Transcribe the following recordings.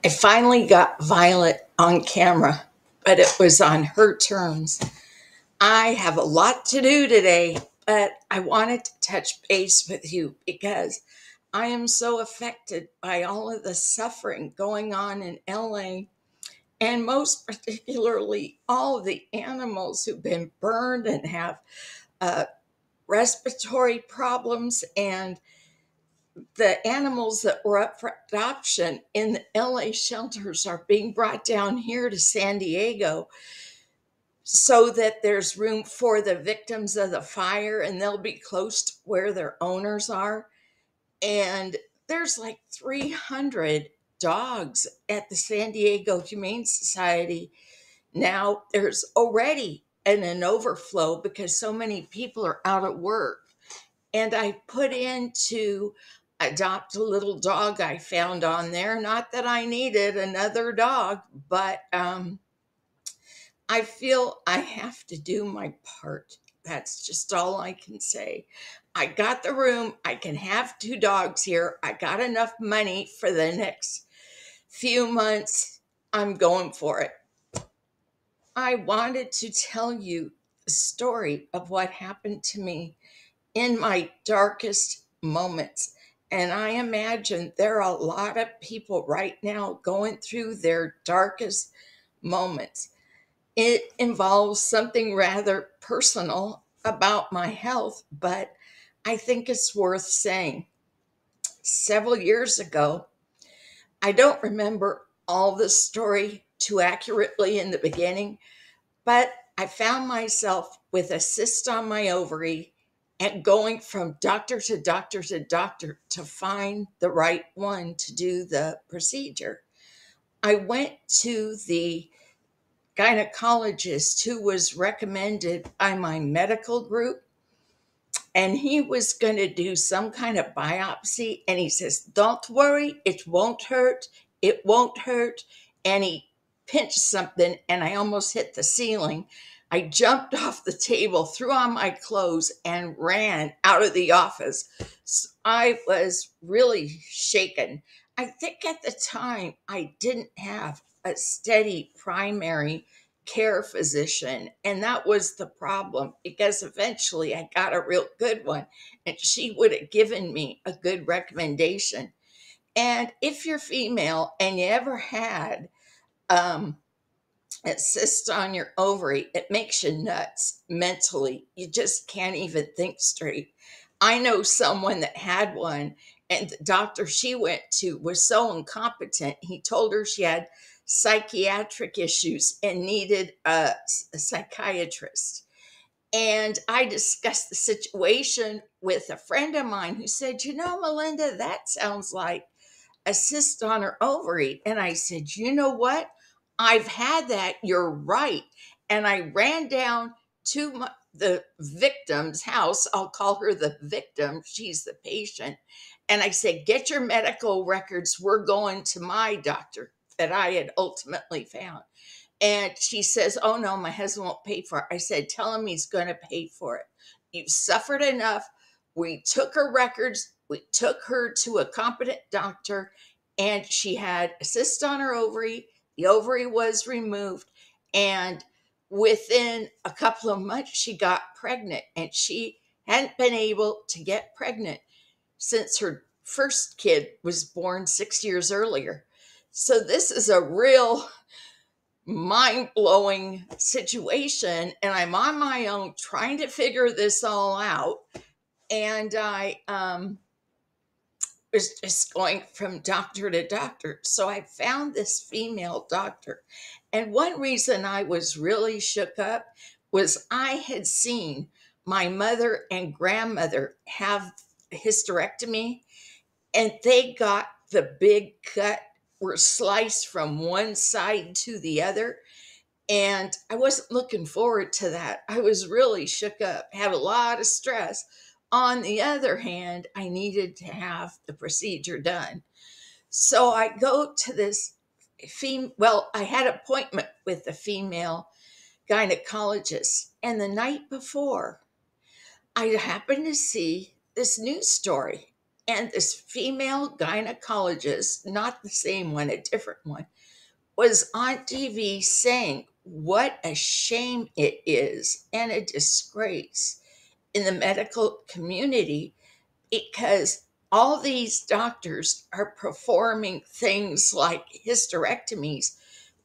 I finally got Violet on camera, but it was on her terms. I have a lot to do today, but I wanted to touch base with you because I am so affected by all of the suffering going on in LA, and most particularly all of the animals who've been burned and have uh, respiratory problems, and the animals that were up for adoption in the LA shelters are being brought down here to San Diego so that there's room for the victims of the fire and they'll be close to where their owners are. And there's like 300 dogs at the San Diego Humane Society. Now there's already an overflow because so many people are out at work. And I put in to adopt a little dog I found on there. Not that I needed another dog, but I feel I have to do my part. That's just all I can say. I got the room. I can have two dogs here. I got enough money for the next few months. I'm going for it. I wanted to tell you the story of what happened to me in my darkest moments. And I imagine there are a lot of people right now going through their darkest moments. It involves something rather personal about my health, but I think it's worth saying. Several years ago, I don't remember all the story too accurately in the beginning, but I found myself with a cyst on my ovary and going from doctor to doctor to doctor to find the right one to do the procedure. I went to the gynecologist who was recommended by my medical group, and he was going to do some kind of biopsy. And he says, "Don't worry, it won't hurt. It won't hurt." And he pinched something, and I almost hit the ceiling. I jumped off the table, threw on my clothes, and ran out of the office. So I was really shaken. I think at the time I didn't have a steady primary care physician, and that was the problem, because eventually I got a real good one and she would have given me a good recommendation. And if you're female and you ever had um, a cyst on your ovary, it makes you nuts mentally. You just can't even think straight. I know someone that had one, and the doctor she went to was so incompetent. He told her she had psychiatric issues and needed a psychiatrist. And I discussed the situation with a friend of mine who said, "You know, Melinda, that sounds like a cyst on her ovary." And I said, "You know what? I've had that. You're right." And I ran down to the victim's house. I'll call her the victim. She's the patient. And I said, "Get your medical records. We're going to my doctor that I had ultimately found." And she says, "Oh no, my husband won't pay for it." I said, "Tell him he's going to pay for it. You've suffered enough." We took her records. We took her to a competent doctor, and she had a cyst on her ovary. The ovary was removed. And within a couple of months, she got pregnant. And she hadn't been able to get pregnant since her first kid was born 6 years earlier. So this is a real mind-blowing situation, and I'm on my own trying to figure this all out. And I was just going from doctor to doctor. So I found this female doctor, and one reason I was really shook up was I had seen my mother and grandmother have hysterectomy, and they got the big cut, were sliced from one side to the other. And I wasn't looking forward to that. I was really shook up, had a lot of stress. On the other hand, I needed to have the procedure done. So I go to this I had an appointment with the female gynecologist. And the night before, I happened to see this news story, and this female gynecologist, not the same one, a different one, was on TV saying what a shame it is and a disgrace in the medical community, because all these doctors are performing things like hysterectomies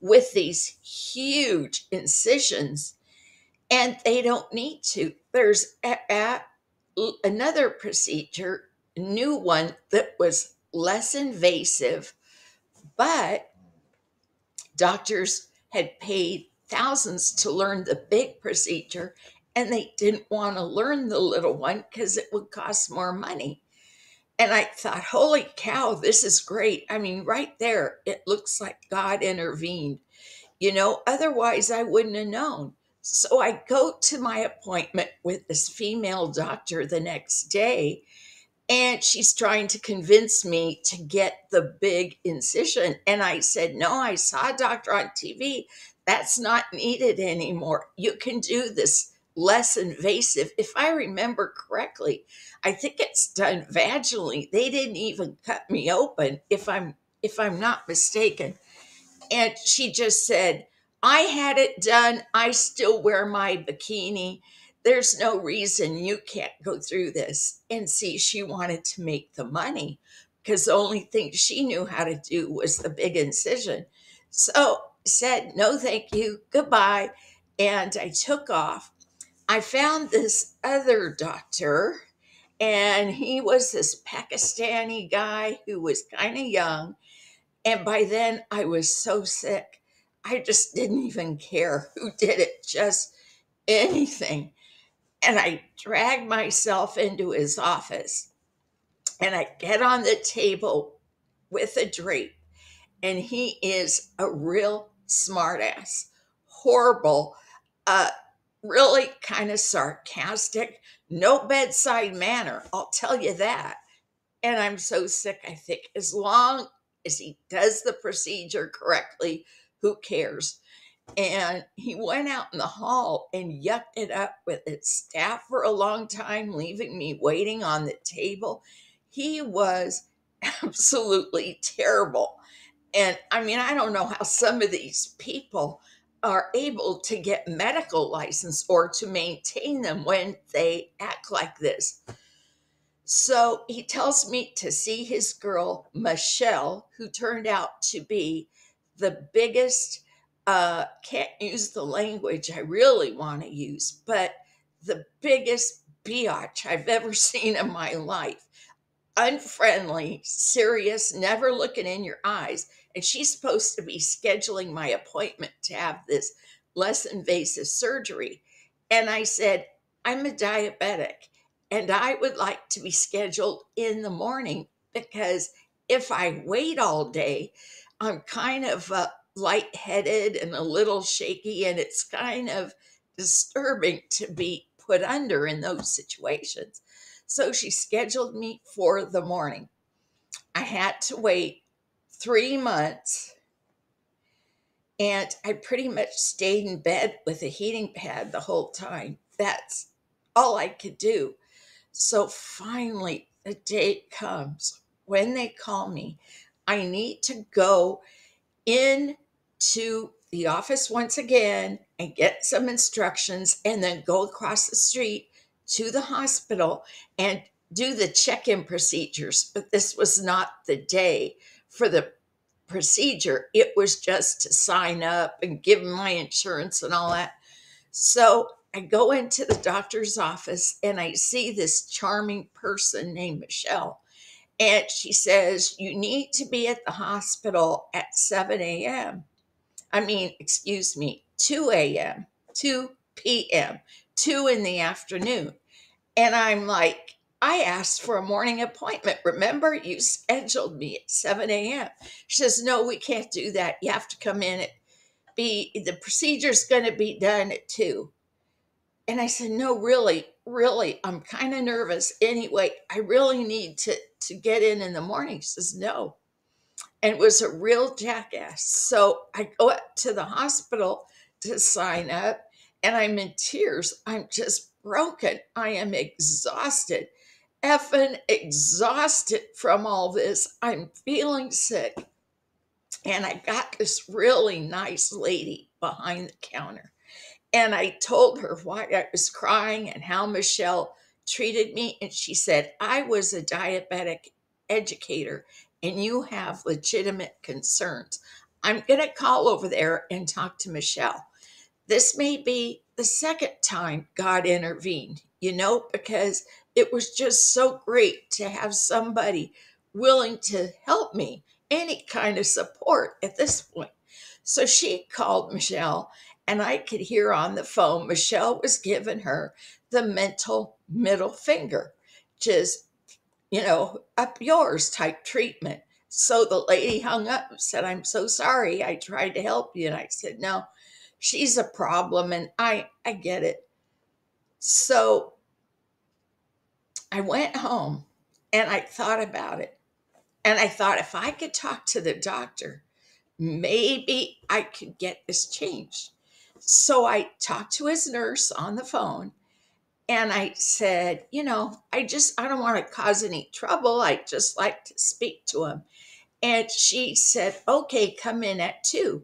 with these huge incisions, and they don't need to. There's another procedure, a new one that was less invasive, but doctors had paid thousands to learn the big procedure, and they didn't want to learn the little one because it would cost more money. And I thought, holy cow, this is great. I mean, right there, it looks like God intervened. Otherwise I wouldn't have known. So I go to my appointment with this female doctor the next day, and she's trying to convince me to get the big incision. And I said, no, I saw a doctor on TV. That's not needed anymore. You can do this less invasive. If I remember correctly, I think it's done vaginally. They didn't even cut me open, if I'm not mistaken. And she just said, I had it done. I still wear my bikini. There's no reason you can't go through this. And see, she wanted to make the money because the only thing she knew how to do was the big incision. So said, no, thank you. Goodbye. And I took off. I found this other doctor, and he was this Pakistani guy who was kind of young, and by then I was so sick. I just didn't even care who did it, just anything. And I dragged myself into his office, and I get on the table with a drink, and he is a real smartass, horrible, uh, really kind of sarcastic, no bedside manner, I'll tell you that. And I'm so sick, I think, as long as he does the procedure correctly, who cares? And he went out in the hall and yucked it up with his staff for a long time, leaving me waiting on the table. He was absolutely terrible. And I mean, I don't know how some of these people are able to get medical license or to maintain them when they act like this. So he tells me to see his girl, Michelle, who turned out to be the biggest, can't use the language I really want to use, but the biggest biatch I've ever seen in my life. Unfriendly, serious, never looking in your eyes. And she's supposed to be scheduling my appointment to have this less invasive surgery. And I said, I'm a diabetic and I would like to be scheduled in the morning, because if I wait all day, I'm kind of lightheaded and a little shaky, and it's kind of disturbing to be put under in those situations. So she scheduled me for the morning. I had to wait 3 months, and I pretty much stayed in bed with a heating pad the whole time. That's all I could do. So finally, the day comes when they call me. I need to go in to the office once again and get some instructions, and then go across the street to the hospital and do the check-in procedures. But this was not the day for the procedure. It was just to sign up and give them my insurance and all that. So I go into the doctor's office, and I see this charming person named Michelle. And she says, you need to be at the hospital at 7 a.m. I mean, excuse me, 2 a.m., 2 p.m., 2 in the afternoon. And I'm like, I asked for a morning appointment. Remember, you scheduled me at 7 a.m. She says, no, we can't do that. You have to come in the procedure's going to be done at 2. And I said, no, really, I'm kind of nervous. Anyway, I really need to get in the morning. She says, no. And it was a real jackass. So I go up to the hospital to sign up, and I'm in tears. I'm just broken. I am exhausted. effing exhausted from all this. I'm feeling sick. And I got this really nice lady behind the counter. And I told her why I was crying and how Michelle treated me. And she said, I was a diabetic educator and you have legitimate concerns. I'm going to call over there and talk to Michelle. This may be the second time God intervened, because it was just so great to have somebody willing to help me, any kind of support at this point. So she called Michelle, and I could hear on the phone Michelle was giving her the mental middle finger, just, up yours type treatment. So the lady hung up and said, I'm so sorry. I tried to help you. And I said, no, she's a problem. And I get it. So I went home and I thought about it. And I thought if I could talk to the doctor, maybe I could get this changed. So I talked to his nurse on the phone and I said, I don't want to cause any trouble. I just like to speak to him. And she said, okay, come in at 2.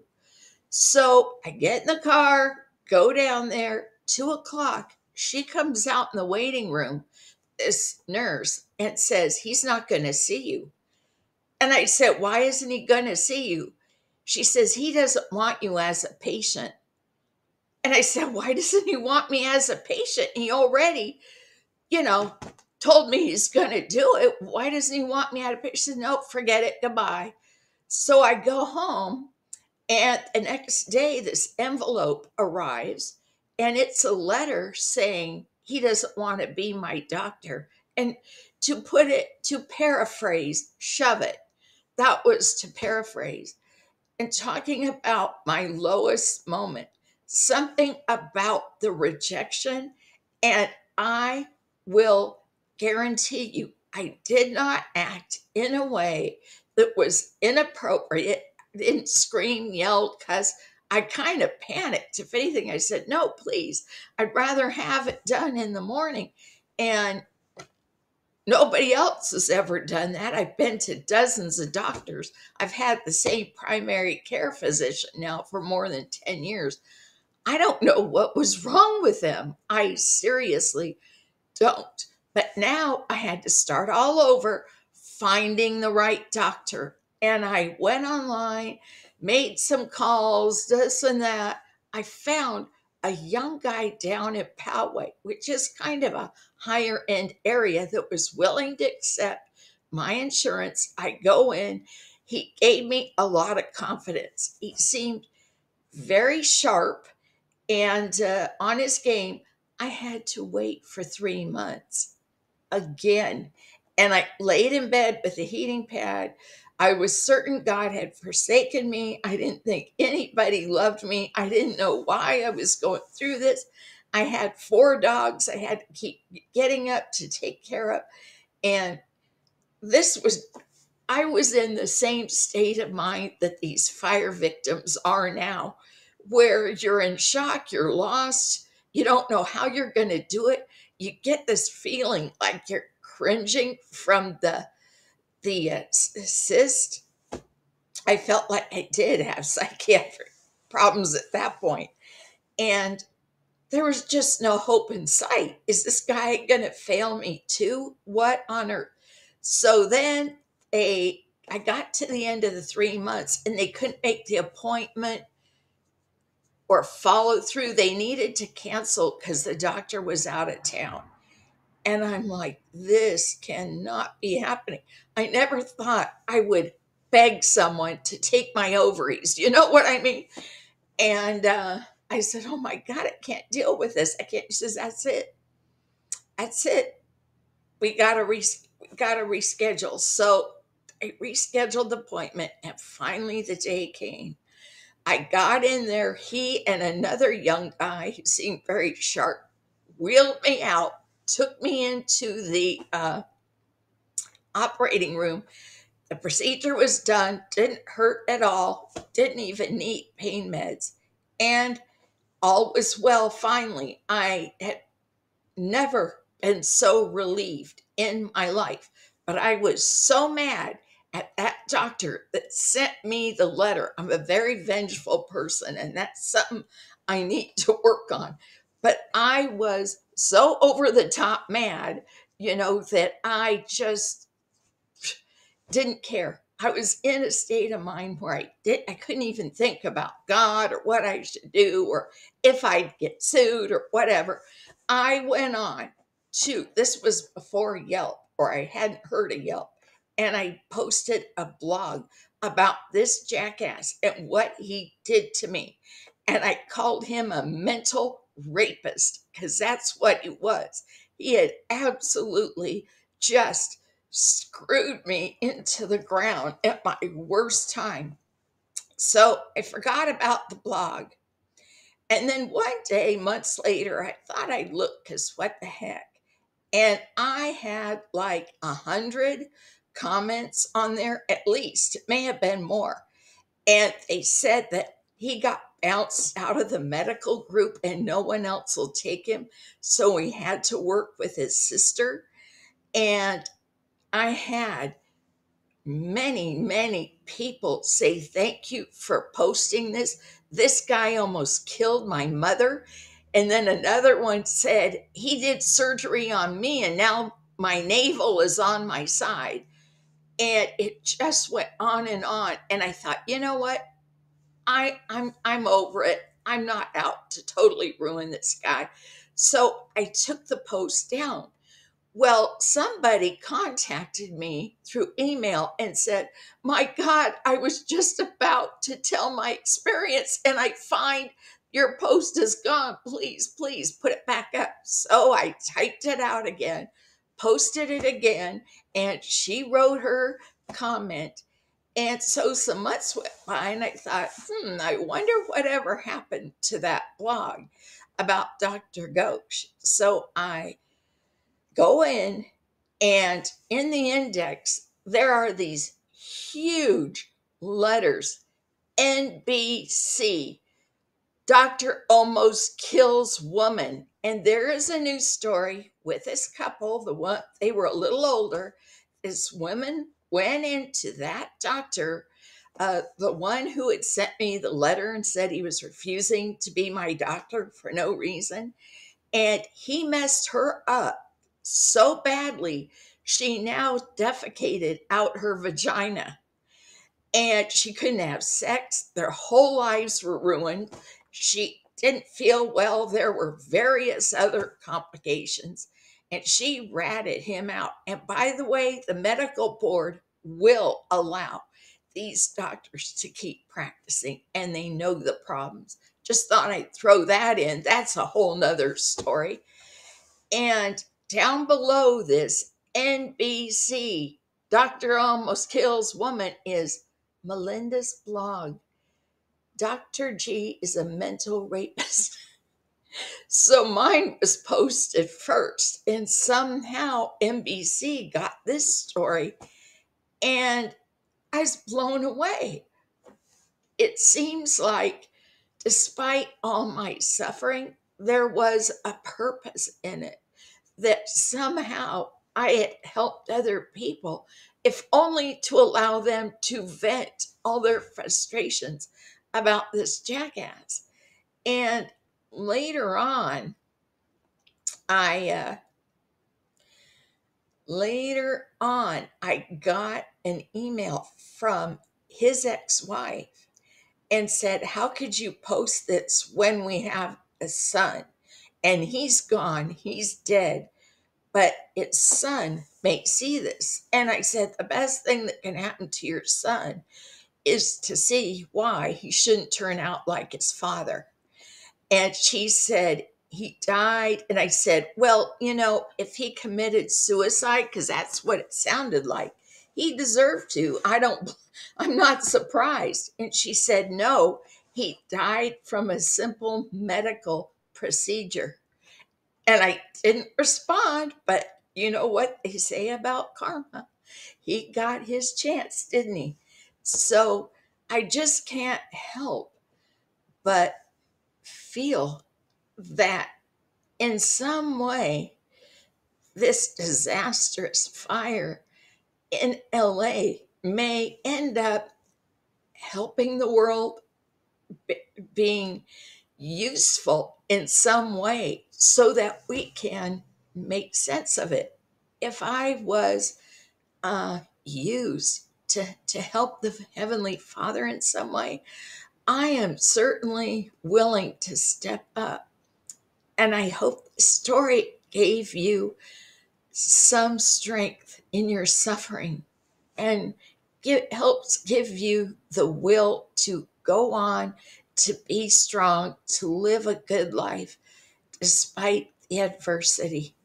So I get in the car, go down there, 2 o'clock. She comes out in the waiting room, this nurse, and says, he's not going to see you. And I said, why isn't he going to see you? She says, he doesn't want you as a patient. And I said, why doesn't he want me as a patient? He already, you know, told me he's going to do it. Why doesn't he want me as a patient? She said, nope, forget it. Goodbye. So I go home, and the next day, this envelope arrives, and it's a letter saying he doesn't want to be my doctor. And to paraphrase, shove it. That was to paraphrase. And talking about my lowest moment, something about the rejection. And I will guarantee you, I did not act in a way that was inappropriate. I didn't scream, yell, cuss. I kind of panicked. If anything, I said, no, please, I'd rather have it done in the morning. And nobody else has ever done that. I've been to dozens of doctors. I've had the same primary care physician now for more than 10 years. I don't know what was wrong with them. I seriously don't. But now I had to start all over finding the right doctor. And I went online, made some calls, this and that. I found a young guy down at Poway, which is kind of a higher end area, that was willing to accept my insurance. I go in. He gave me a lot of confidence. He seemed very sharp and on his game. I had to wait for 3 months again. And I laid in bed with a heating pad. I was certain God had forsaken me. I didn't think anybody loved me. I didn't know why I was going through this. I had 4 dogs I had to keep getting up to take care of. And I was in the same state of mind that these fire victims are now, where you're in shock, you're lost, you don't know how you're going to do it. You get this feeling like you're cringing from the cyst. I felt like I did have psychiatric problems at that point, and there was just no hope in sight. Is this guy going to fail me too? What on earth? So then I got to the end of the 3 months, and they couldn't make the appointment or follow through. They needed to cancel because the doctor was out of town. And I'm like, this cannot be happening. I never thought I would beg someone to take my ovaries. You know what I mean? And I said, oh my God, I can't deal with this. I can't. She says, that's it. That's it. We gotta reschedule. So I rescheduled the appointment, and finally the day came. I got in there. He and another young guy who seemed very sharp wheeled me out, took me into the operating room. The procedure was done, didn't hurt at all, didn't even need pain meds, and all was well finally. I had never and so relieved in my life. But I was so mad at that doctor that sent me the letter. I'm a very vengeful person, and that's something I need to work on. But I was so over the top mad, that I just didn't care. I was in a state of mind where I couldn't even think about God or what I should do or if I'd get sued or whatever. I went on to, this was before Yelp, or I hadn't heard of Yelp, and I posted a blog about this jackass and what he did to me. And I called him a mental rapist because that's what he was. He had absolutely just screwed me into the ground at my worst time. So I forgot about the blog. And then one day, months later, I thought I'd look because what the heck. And I had like 100 comments on there, at least. It may have been more. And they said that he got bounced out of the medical group and no one else will take him. So he had to work with his sister. And I had many, many people say thank you for posting this. This guy almost killed my mother. And then another one said he did surgery on me and now my navel is on my side. And it just went on and on. And I thought, you know what? I'm over it. I'm not out to totally ruin this guy. So I took the post down. Well, somebody contacted me through email and said, my God, I was just about to tell my experience and I find your post is gone. Please, please put it back up. So I typed it out again, posted it again, and she wrote her comment. And so some months went by and I thought, I wonder whatever happened to that blog about Dr. Ghosh. So I go and in the index, there are these huge letters NBC, Doctor almost kills woman. And there is a news story with this couple. The one, they were a little older. This woman went into that doctor, the one who had sent me the letter and said he was refusing to be my doctor for no reason. And he messed her up so badly, she now defecated out her vagina and she couldn't have sex. Their whole lives were ruined. She didn't feel well. There were various other complications, and she ratted him out. And by the way, the medical board will allow these doctors to keep practicing, and they know the problems. Just thought I'd throw that in. That's a whole nother story. And down below this NBC, Doctor Almost Kills Woman, is Melinda's blog. Dr. G is a mental rapist. So mine was posted first, and somehow NBC got this story, and I was blown away. It seems like, despite all my suffering, there was a purpose in it, that somehow I had helped other people, if only to allow them to vent all their frustrations about this jackass. And later on, I I got an email from his ex-wife and said, "How could you post this when we have a son? And he's gone, he's dead, but its son may see this." And I said, the best thing that can happen to your son is to see why he shouldn't turn out like his father. And she said, he died. And I said, well, if he committed suicide, because that's what it sounded like, he deserved to. I'm not surprised. And she said, no, he died from a simple medical procedure. And I didn't respond, but you know what they say about karma? He got his chance, didn't he? So I just can't help but feel that in some way this disastrous fire in LA may end up helping the world, being useful in some way so that we can make sense of it. If I was used to help the Heavenly Father in some way, I am certainly willing to step up. And I hope the story gave you some strength in your suffering and helps give you the will to go on, to be strong, to live a good life despite the adversity.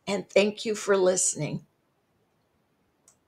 And thank you for listening.